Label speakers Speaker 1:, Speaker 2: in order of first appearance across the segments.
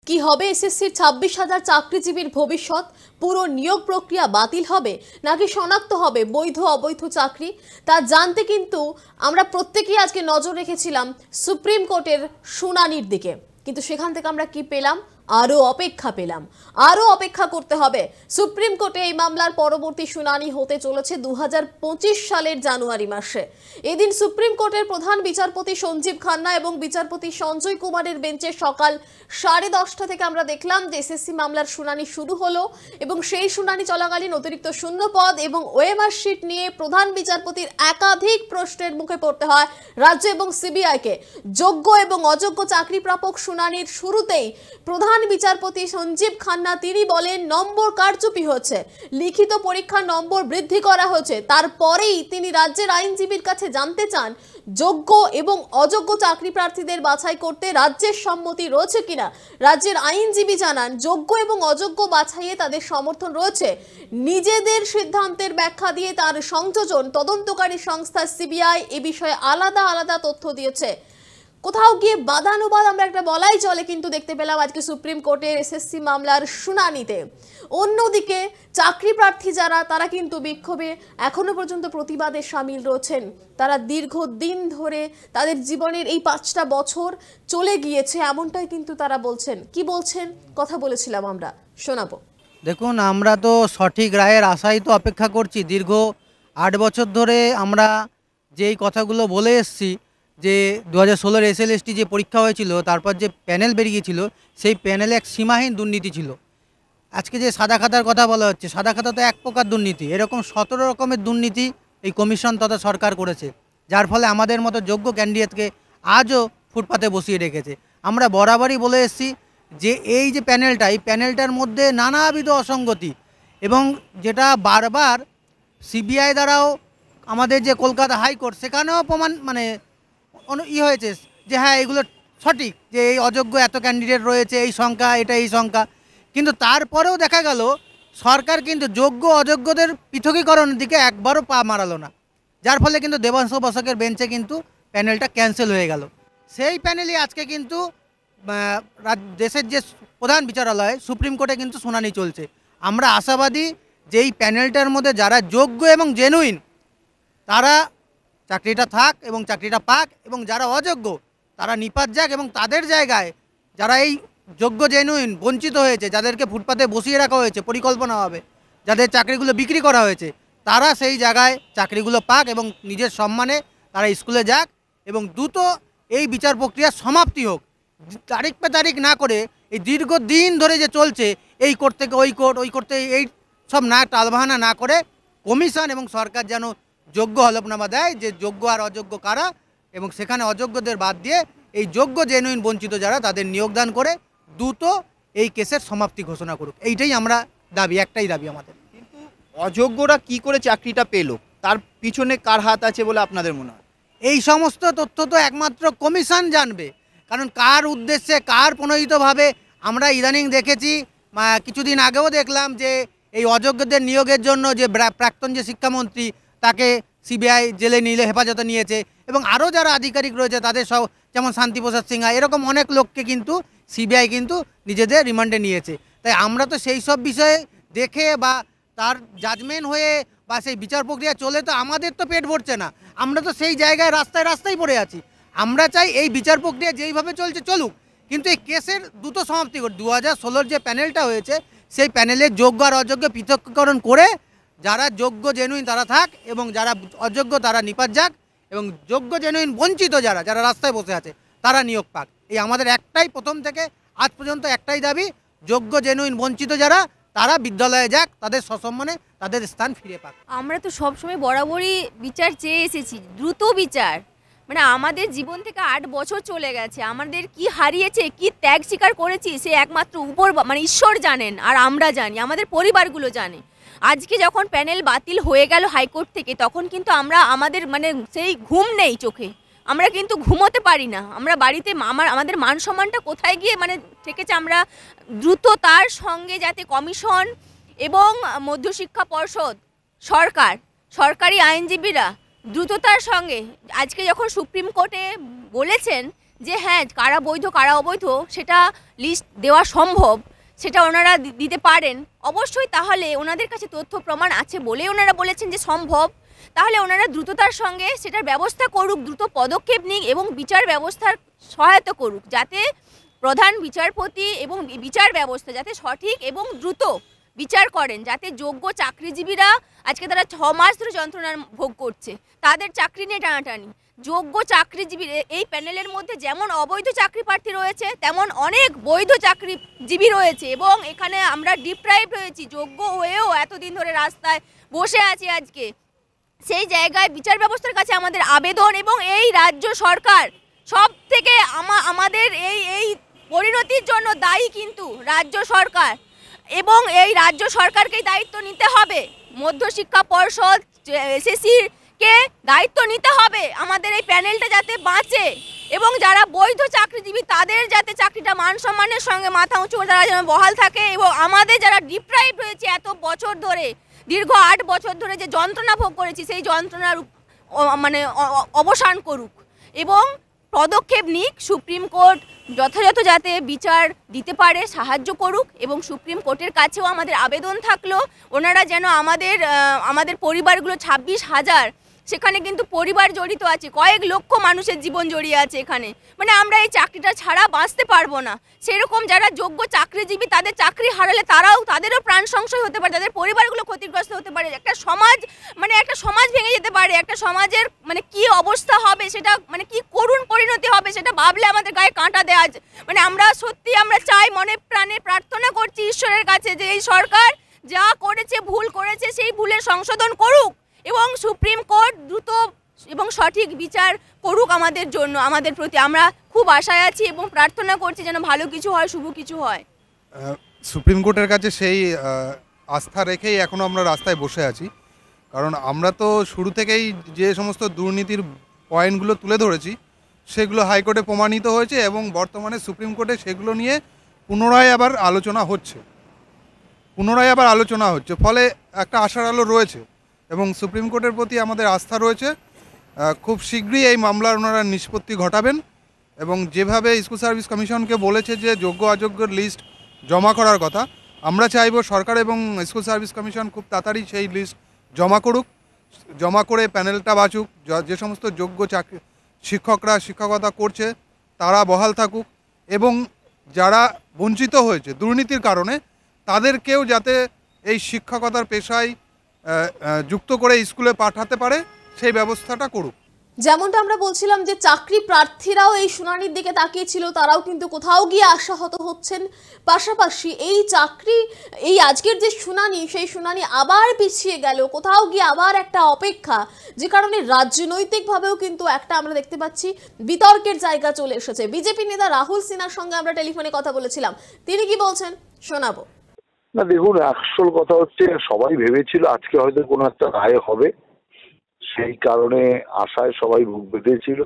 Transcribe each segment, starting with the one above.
Speaker 1: কি হবে এসএসসির 26,000 চাকরিজীবীর ভবিষ্যৎ? পুরো নিয়োগ প্রক্রিয়া বাতিল হবে নাকি শনাক্ত হবে বৈধ অবৈধ চাকরি? তা জানতে কিন্তু আমরা প্রত্যেকেই আজকে নজর রেখেছিলাম সুপ্রিম কোর্টের শুনানির দিকে, কিন্তু সেখান থেকে আমরা কি পেলাম? আরো অপেক্ষা করতে হবে। সুপ্রিম কোর্টে এই মামলার পরবর্তী শুনানি হতে চলেছে 2025 সালের জানুয়ারি মাসে। এদিন সুপ্রিম কোর্টের প্রধান বিচারপতি সঞ্জীব খান্না এবং বিচারপতি সঞ্জয় কুমারের বেঞ্চে সকাল 10:30 থেকে আমরা দেখলাম যে এসএসসি মামলার শুনানি শুরু হলো এবং সেই শুনানি চলাকালীন অতিরিক্ত শূন্যপদ এবং ওএমআর শিট নিয়ে প্রধান বিচারপতির একাধিক প্রশ্নের মুখে পড়তে হয় রাজ্য এবং সিবিআইকে। যোগ্য এবং অযোগ্য চাকরি প্রাপক শুনানির শুরুতেই প্রধান বিচারপতি সঞ্জীব খান্না তিনি বলেন নম্বর কারচুপি হচ্ছে, লিখিত পরীক্ষার নম্বর বৃদ্ধি করা হয়েছে। তারপরেই তিনি রাজ্যের আইনজীবীর কাছে জানতে চান যোগ্য এবং অযোগ্য চাকরি প্রার্থীদের বাছাই করতে রাজ্যের সম্মতি রয়েছে কিনা। রাজ্যের আইনজীবী জানান যোগ্য এবং অযোগ্য বাছাইয়ে তাদের সমর্থন রয়েছে। নিজেদের সিদ্ধান্তের ব্যাখ্যা দিয়ে তার সংযোজন তদন্তকারী সংস্থা সিবিআই এ বিষয়ে আলাদা তথ্য দিয়েছে। কোথাও গিয়ে বাদানুবাদ আমরা একটা বলাই চলে কিন্তু দেখতে পেলাম আজকে সুপ্রিম কোর্টের এসএসসি মামলার শুনানিতে। অন্যদিকে চাকরি প্রার্থী যারা তারা কিন্তু বিক্ষোভে এখনো পর্যন্ত প্রতিবাদে সামিল রয়েছেন। তারা দীর্ঘদিন ধরে তাদের জীবনের এই 5টা বছর চলে গিয়েছে এমনটাই কিন্তু তারা বলছেন। কি বলছেন কথা বলেছিলাম আমরা, শোনাবো।
Speaker 2: দেখুন, আমরা তো সঠিক রায়ের আশাই তো অপেক্ষা করছি। দীর্ঘ 8 বছর ধরে আমরা যেই কথাগুলো বলে এসেছি যে 2016 এসএলএসটি যে পরীক্ষা হয়েছিল, তারপর যে প্যানেল বেরিয়েছিল, সেই প্যানেলে এক সীমাহীন দুর্নীতি ছিল। আজকে যে সাদা খাতার কথা বলা হচ্ছে, সাদা খাতা তো এক প্রকার দুর্নীতি, এরকম 17 রকমের দুর্নীতি এই কমিশন তথা সরকার করেছে, যার ফলে আমাদের মতো যোগ্য ক্যান্ডিডেটকে আজও ফুটপাতে বসিয়ে রেখেছে। আমরা বরাবরই বলে এসেছি যে এই যে প্যানেলটা, এই প্যানেলটার মধ্যে নানাবিধ অসঙ্গতি, এবং যেটা বারবার সিবিআই দ্বারাও আমাদের যে কলকাতা হাইকোর্ট সেখানেও প্রমাণ হয়েছে যে হ্যাঁ এগুলো সঠিক, যে এই অযোগ্য এত ক্যান্ডিডেট রয়েছে, এই সংখ্যা, এই সংখ্যা। কিন্তু তারপরেও দেখা গেল সরকার কিন্তু যোগ্য অযোগ্যদের পৃথকীকরণের দিকে একবারও পা মারালো না, যার ফলে কিন্তু দেবাংশু বসাকের বেঞ্চে কিন্তু প্যানেলটা ক্যান্সেল হয়ে গেল। সেই প্যানেলই আজকে কিন্তু দেশের যে প্রধান বিচারালয় সুপ্রিম কোর্টে কিন্তু শুনানি চলছে। আমরা আশাবাদী যে এই প্যানেলটার মধ্যে যারা যোগ্য এবং জেনুইন তারা চাকরিটা থাক এবং চাকরিটা পাক, এবং যারা অযোগ্য তারা নিপাত যাক, এবং তাদের জায়গায় যারা এই যোগ্য জেনুইন বঞ্চিত হয়েছে, যাদেরকে ফুটপাতে বসিয়ে রাখা হয়েছে পরিকল্পনাভাবে, যাদের চাকরিগুলো বিক্রি করা হয়েছে, তারা সেই জায়গায় চাকরিগুলো পাক এবং নিজের সম্মানে তারা স্কুলে যাক, এবং দ্রুত এই বিচার প্রক্রিয়ার সমাপ্তি হোক। তারিখ পে তারিখ না করে এই দীর্ঘদিন ধরে যে চলছে এই কোর্ট থেকে ওই কোর্ট, ওই কোর্ট থেকে এই সব না টালবাহানা না করে কমিশন এবং সরকার যেন যোগ্য হলফনামা দেয় যে যোগ্য আর অযোগ্য কারা, এবং সেখানে অযোগ্যদের বাদ দিয়ে এই যোগ্য জেনুইন বঞ্চিত যারা তাদের নিয়োগদান করে দ্রুত এই কেসের সমাপ্তি ঘোষণা করুক। এইটাই আমরা দাবি, একটাই দাবি আমাদের।
Speaker 3: কিন্তু অযোগ্যরা কি করে চাকরিটা পেল, তার পিছনে কার হাত আছে বলে আপনাদের মনে হয়?
Speaker 2: এই সমস্ত তথ্য তো একমাত্র কমিশন জানবে, কারণ কার উদ্দেশ্যে, কার প্রণোদিতভাবে। আমরা ইদানিং দেখেছি, কিছুদিন আগেও দেখলাম যে এই অযোগ্যদের নিয়োগের জন্য যে প্রাক্তন যে শিক্ষামন্ত্রী তাকে সিবিআই জেলে নিলে হেফাজতে নিয়েছে, এবং আরও যারা আধিকারিক রয়েছে তাদের সব, যেমন শান্তিপ্রসাদ সিনহা, এরকম অনেক লোককে কিন্তু সিবিআই কিন্তু নিজেদের রিমান্ডে নিয়েছে। তাই আমরা তো সেই সব বিষয়ে দেখে বা তার জাজমেন্ট হয়ে বা সেই বিচার প্রক্রিয়া চলে তো আমাদের তো পেট ভরছে না, আমরা তো সেই জায়গায় রাস্তায় পড়ে আছি। আমরা চাই এই বিচার প্রক্রিয়া যেইভাবে চলছে চলুক, কিন্তু এই কেসের দ্রুত সমাপ্তি করে 2016 যে প্যানেলটা হয়েছে সেই প্যানেলের যোগ্য আর অযোগ্য পৃথকীকরণ করে যারা যোগ্য জেনুইন তারা থাক, এবং যারা অযোগ্য তারা নিপাত যাক, এবং যোগ্য জেনুইন বঞ্চিত যারা রাস্তায় বসে আছে তারা নিয়োগ পাক। এই আমাদের একটাই, প্রথম থেকে আজ পর্যন্ত একটাই দাবি, যোগ্য জেনুইন বঞ্চিত যারা তারা বিদ্যালয়ে যাক, তাদের সসম্মানে তাদের স্থান ফিরে পাক।
Speaker 4: আমরা তো সবসময় বরাবরই বিচার চেয়ে এসেছি, দ্রুত বিচার। আমাদের জীবন থেকে 8 বছর চলে গেছে, আমাদের কি হারিয়েছে, কি ত্যাগ স্বীকার করেছি সে একমাত্র উপর ঈশ্বর জানেন, আর আমরা জানি, আমাদের পরিবারগুলো জানে। আজকে যখন প্যানেল বাতিল হয়ে গেল হাইকোর্ট থেকে, তখন কিন্তু আমরা আমাদের সেই ঘুম নেই চোখে, আমরা কিন্তু ঘুমোতে পারি না। আমরা বাড়িতে আমাদের মান সম্মানটা কোথায় গিয়ে থেকেছে। আমরা দ্রুত তার সঙ্গে যাতে কমিশন এবং মধ্যশিক্ষা পর্ষদ, সরকারি আইনজীবীরা দ্রুততার সঙ্গে, আজকে যখন সুপ্রিম কোর্টে বলেছেন যে হ্যাঁ কারা বৈধ কারা অবৈধ সেটা লিস্ট দেওয়া সম্ভব, সেটা ওনারা দিতে পারেন অবশ্যই, তাহলে ওনাদের কাছে তথ্য প্রমাণ আছে বলে ওনারা বলেছেন যে সম্ভব, তাহলে ওনারা দ্রুততার সঙ্গে সেটার ব্যবস্থা করুক, দ্রুত পদক্ষেপ নিক এবং বিচার ব্যবস্থার সহায়তা করুক, যাতে প্রধান বিচারপতি এবং বিচার ব্যবস্থা যাতে সঠিক এবং দ্রুত বিচার করেন, যাতে যোগ্য চাকরিজীবীরা আজকে তারা 6 মাস ধরে যন্ত্রণার ভোগ করছে, তাদের চাকরি নিয়ে টানাটানি। যোগ্য চাকরিজীবী এই প্যানেলের মধ্যে যেমন অবৈধ চাকরি প্রার্থী রয়েছে তেমন অনেক বৈধ চাকরিজীবী রয়েছে, এবং এখানে আমরা ডিপ্রাইভ হয়েছি, যোগ্য হয়েও এতদিন ধরে রাস্তায় বসে আছি আজকে। সেই জায়গায় বিচার ব্যবস্থার কাছে আমাদের আবেদন, এবং এই রাজ্য সরকার সব থেকে আমাদের এই পরিণতির জন্য দায়ী কিন্তু রাজ্য সরকার, এবং এই রাজ্য সরকারকেই দায়িত্ব নিতে হবে। মধ্যশিক্ষা পর্ষদ এসএসসির কে দায়িত্ব নিতে হবে আমাদের এই প্যানেলটা যাতে বাঁচে, এবং যারা বৈধ চাকরিজীবী তাদের যাতে চাকরিটা মান সম্মানের সঙ্গে মাথা উঁচু করে তারা যেন বহাল থাকে, এবং আমাদের যারা ডিপ্রাইভ হয়েছে এত বছর ধরে, দীর্ঘ 8 বছর ধরে যে যন্ত্রণা ভোগ করেছি সেই যন্ত্রণার মানে অবসান করুক এবং পদক্ষেপ নিক। সুপ্রিম কোর্ট যথাযথ যাতে বিচার দিতে পারে সাহায্য করুক, এবং সুপ্রিম কোর্টের কাছেও আমাদের আবেদন থাকলো ওনারা যেন আমাদের পরিবারগুলো 26,000 সেখানে কিন্তু পরিবার জড়িত আছে, কয়েক লক্ষ মানুষের জীবন জড়িয়ে আছে এখানে, মানে আমরা এই চাকরিটা ছাড়া বাঁচতে পারবো না। সেরকম যারা যোগ্য চাকরিজীবী তাদের চাকরি হারালে তাদেরও প্রাণ সংশয় হতে পারে, তাদের পরিবারগুলো ক্ষতিগ্রস্ত হতে পারে, একটা সমাজ ভেঙে যেতে পারে, একটা সমাজের মানে কি অবস্থা হবে সেটা, মানে কি করুণ পরিণতি হবে সেটা ভাবলে আমাদের গায়ে কাঁটা দেওয়া আছে। মানে আমরা চাই, মনে প্রাণে প্রার্থনা করছি ঈশ্বরের কাছে যে এই সরকার যা করেছে, ভুল করেছে, সেই ভুলের সংশোধন করুক, এবং সুপ্রিম কোর্ট দ্রুত এবং সঠিক বিচার করুক আমাদের জন্য, আমাদের প্রতি। আমরা খুব আশায় আছি এবং প্রার্থনা করছি যেন ভালো কিছু হয়, শুভ কিছু হয়।
Speaker 5: সুপ্রিম কোর্টের কাছে সেই আস্থা রেখেই এখনও আমরা রাস্তায় বসে আছি, কারণ আমরা তো শুরু থেকেই যে সমস্ত দুর্নীতির পয়েন্টগুলো তুলে ধরেছি সেগুলো হাইকোর্টে প্রমাণিত হয়েছে, এবং বর্তমানে সুপ্রিম কোর্টে সেগুলো নিয়ে পুনরায় আবার আলোচনা হচ্ছে, ফলে একটা আশার আলো রয়েছে, এবং সুপ্রিম কোর্টের প্রতি আমাদের আস্থা রয়েছে। খুব শীঘ্রই এই মামলার ওনারা নিষ্পত্তি ঘটাবেন, এবং যেভাবে স্কুল সার্ভিস কমিশনকে বলেছে যে যোগ্য অযোগ্যর লিস্ট জমা করার কথা, আমরা চাইব সরকার এবং স্কুল সার্ভিস কমিশন খুব তাড়াতাড়ি সেই লিস্ট জমা করে প্যানেলটা বাঁচুক, যে সমস্ত যোগ্য শিক্ষকরা শিক্ষকতা করছে তারা বহাল থাকুক, এবং যারা বঞ্চিত হয়েছে দুর্নীতির কারণে তাদেরকেও যাতে এই শিক্ষকতার পেশায় যুক্ত করে স্কুলে পাঠাতে পারে সেই ব্যবস্থাটা করুক।
Speaker 1: যেমনটা আমরা বলছিলাম যে চাকরি প্রার্থীরাও এই শুনানির দিকে তাকিয়েছিল, তারাও কিন্তু কোথাও গিয়ে আশাহত হচ্ছেন। পাশাপাশি এই আজকের যে শুনানি, সেই শুনানি আবার পিছিয়ে গেল, কোথাও গিয়ে আবার একটা অপেক্ষা, যে কারণে রাজনৈতিকভাবেও কিন্তু একটা আমরা দেখতে পাচ্ছি বিতর্কের জায়গা চলে এসেছে। বিজেপি নেতা রাহুল সিনহার সঙ্গে আমরা টেলিফোনে কথা বলেছিলাম, তিনি কি বলছেন শোনাবো।
Speaker 6: না দেখুন, আসল কথা হচ্ছে সবাই ভেবেছিল আজকে হয়তো কোনো একটা রায় হবে, সেই কারণে আশায় সবাই বুক বেঁধেছিল,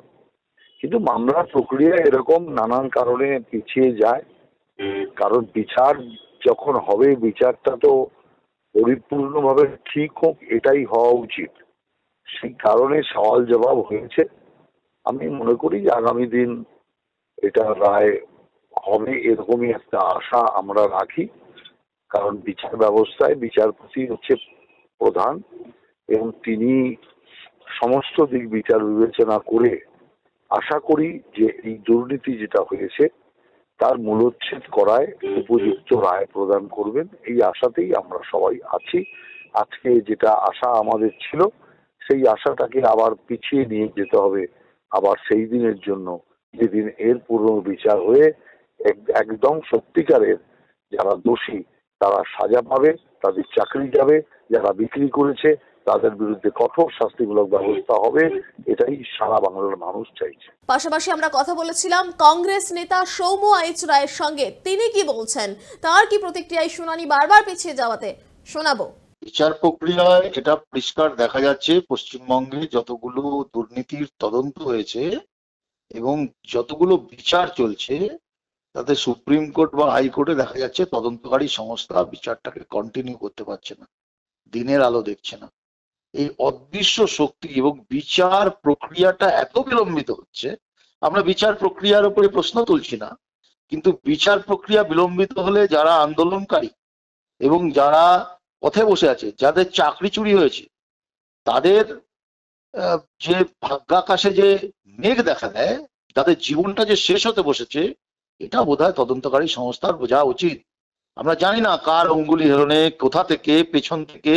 Speaker 6: কিন্তু মামলার প্রক্রিয়া এরকম নানান কারণে পিছিয়ে যায়। কারণ বিচার যখন হবে, বিচারটা তো পরিপূর্ণভাবে ঠিক হোক এটাই হওয়া উচিত, সেই কারণে সওয়াল জবাব হয়েছে। আমি মনে করি যে আগামী দিন এটা রায় হবে এরকমই একটা আশা আমরা রাখি, কারণ বিচার ব্যবস্থায় বিচারপতি হচ্ছে প্রধান, এবং তিনি সমস্ত দিক বিচার বিবেচনা করে আশা করি যে এই দুর্নীতি যেটা হয়েছে তার মূলোচ্ছেদ করায় উপযুক্ত রায় প্রদান করবেন, এই আশাতেই আমরা সবাই আছি। আজকে যেটা আশা আমাদের ছিল সেই আশাটাকে আবার পিছিয়ে নিয়ে যেতে হবে আবার সেই দিনের জন্য যেদিন এর পূর্ণ বিচার হয়ে একদম সত্যিকারের যারা দোষী তারা সাজা পাবে, তাদের চাকরি যাবে, যারা বিক্রি করেছে তাদের বিরুদ্ধে কঠোর শাস্তিমূলক ব্যবস্থা হবে, এটাই সারা বাংলার মানুষ চাইছে।
Speaker 1: পাশাপাশি আমরা কথা বলেছিলাম কংগ্রেস নেতা সৌম্য এইচ রায়ের সঙ্গে, তিনি কি বলছেন, তার কি প্রতিক্রিয়া শুনানি বারবার পিছিয়ে যাওয়াতে, শোনাবো।
Speaker 7: বিচার প্রক্রিয়ায় এটা পরিষ্কার দেখা যাচ্ছে পশ্চিমবঙ্গে যতগুলো দুর্নীতির তদন্ত হয়েছে এবং যতগুলো বিচার চলছে তাতে সুপ্রিম কোর্ট বা হাইকোর্টে দেখা যাচ্ছে তদন্তকারী সংস্থা বিচারটাকে কন্টিনিউ করতে পারছে না, দিনের আলো দেখছে না। এই অদৃশ্য শক্তি এবং বিচার প্রক্রিয়াটা এত বিলম্বিত হচ্ছে, আমরা বিচার প্রক্রিয়ার উপরে প্রশ্ন তুলছি না, কিন্তু বিচার প্রক্রিয়া বিলম্বিত হলে যারা আন্দোলনকারী এবং যারা পথে বসে আছে, যাদের চাকরি চুরি হয়েছে, তাদের যে ভাগ্যাকাশে যে মেঘ দেখা দেয়, তাদের জীবনটা যে শেষ হতে বসেছে, এটা বোধহয় তদন্তকারী সংস্থার বোঝা উচিত। আমরা জানি না কার অঙ্গুলি হেলনে, কোথা থেকে, পেছন থেকে,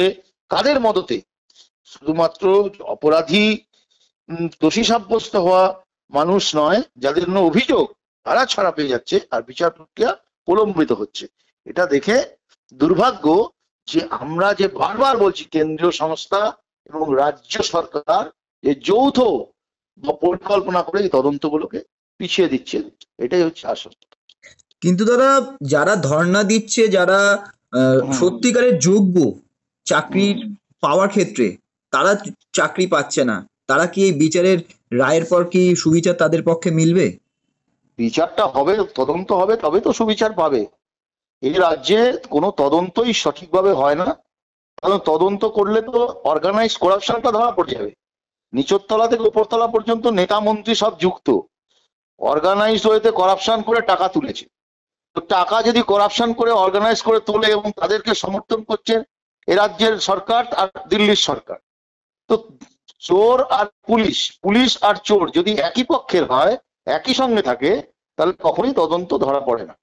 Speaker 7: কাদের মদতে শুধুমাত্র অপরাধী দোষী সাব্যস্ত হওয়া মানুষ নয়, যাদের জন্য অভিযোগ তারা ছাড়া পেয়ে যাচ্ছে আর বিচার প্রক্রিয়া প্রলম্বিত হচ্ছে। এটা দেখে দুর্ভাগ্য যে আমরা যে বারবার বলছি কেন্দ্রীয় সংস্থা এবং রাজ্য সরকার যে যৌথ পরিকল্পনা করে এই তদন্তগুলোকে পিছিয়ে দিচ্ছে, এটাই হচ্ছে আসল।
Speaker 8: কিন্তু দাদা, যারা ধর্ণা দিচ্ছে, যারা সত্যিকারের যোগ্য চাকরির পাওয়ার ক্ষেত্রে, তারা চাকরি পাচ্ছে না, তারা কি এই বিচারের রায়ের পর কি সুবিচার তাদের পক্ষে মিলবে?
Speaker 7: বিচারটা হবে, তদন্ত হবে, তবে তো সুবিচার পাবে। এই রাজ্যে কোনো তদন্তই সঠিকভাবে হয় না, কারণ তদন্ত করলে তো অর্গানাইজ করাপশনটা ধরা পড়ে যাবে। নিচের তলা থেকে উপরতলা পর্যন্ত নেতা মন্ত্রী সব যুক্ত, অর্গানাইজড ওয়েতে করাপশন করে টাকা তুলেছে। তো টাকা যদি করাপশন করে অর্গানাইজ করে তোলে এবং তাদেরকে সমর্থন করছে এ রাজ্যের সরকার আর দিল্লির সরকার, তো চোর আর পুলিশ, পুলিশ আর চোর যদি একই পক্ষের হয়, একই সঙ্গে থাকে, তাহলে কখনোই তদন্ত ধরা পড়ে না।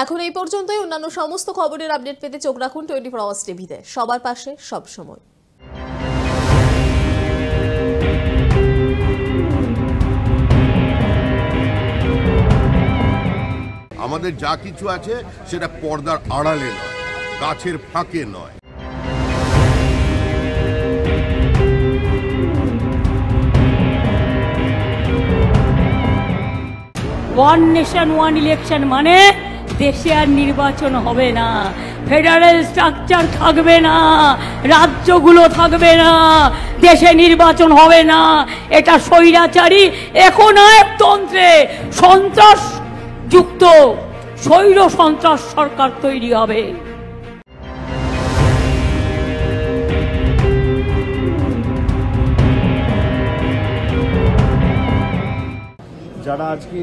Speaker 1: এখন এই পর্যন্তই। অন্যান্য সমস্ত খবরের আপডেট পেতে চোখ রাখুন 24 আওয়ার্স টিভিতে। সবার পাশে সব সময়।
Speaker 9: আমাদের যা কিছু আছে সেটা পর্দার আড়ালে নয়, গাছের ফাঁকে নয়।
Speaker 10: ওয়ান নেশন ওয়ান ইলেকশন মানে দেশে আর নির্বাচন হবে না, ফেডারেল স্ট্রাকচার থাকবে না, রাজ্যগুলো থাকবে না, দেশে নির্বাচন হবে না। এটা স্বৈরাচারী একনায়কতন্ত্রে সন্ত্রাস যুক্ত স্বৈর সন্ত্রাস সরকার তৈরি হবে।
Speaker 11: যারা আজকে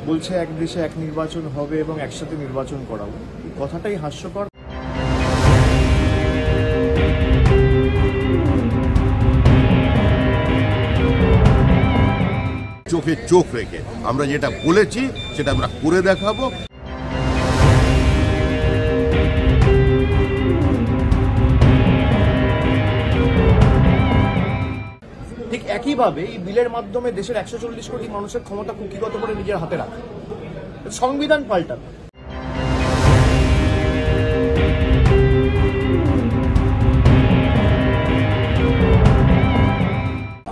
Speaker 11: বলছে এক দেশে এক নির্বাচন হবে এবং একসাথে নির্বাচন করাবো, এই কথাটাই হাস্যকর।
Speaker 9: চোখে চোখ রেখে আমরা যেটা বলেছি সেটা আমরা করে দেখাবো।
Speaker 11: ঠিক একইভাবে এই বিলের মাধ্যমে দেশের 140 কোটি মানুষের ক্ষমতা কুক্ষিগত করে নিজের হাতে রাখা, সংবিধান পাল্টানো।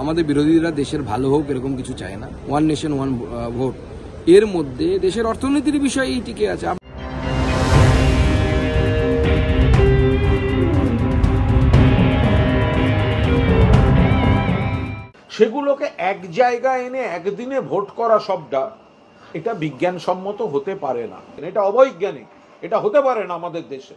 Speaker 12: আমাদের বিরোধীরা দেশের ভালো হোক এরকম কিছু চায় না। ওয়ান নেশন ওয়ান ভোট, এর মধ্যে দেশের অর্থনীতির বিষয়ই টিকে আছে।
Speaker 13: সেগুলোকে এক জায়গায় এনে একদিনে ভোট করা সবটা, এটা বিজ্ঞানসম্মত হতে পারে না, এটা অবৈজ্ঞানিক, এটা হতে পারে না আমাদের দেশে।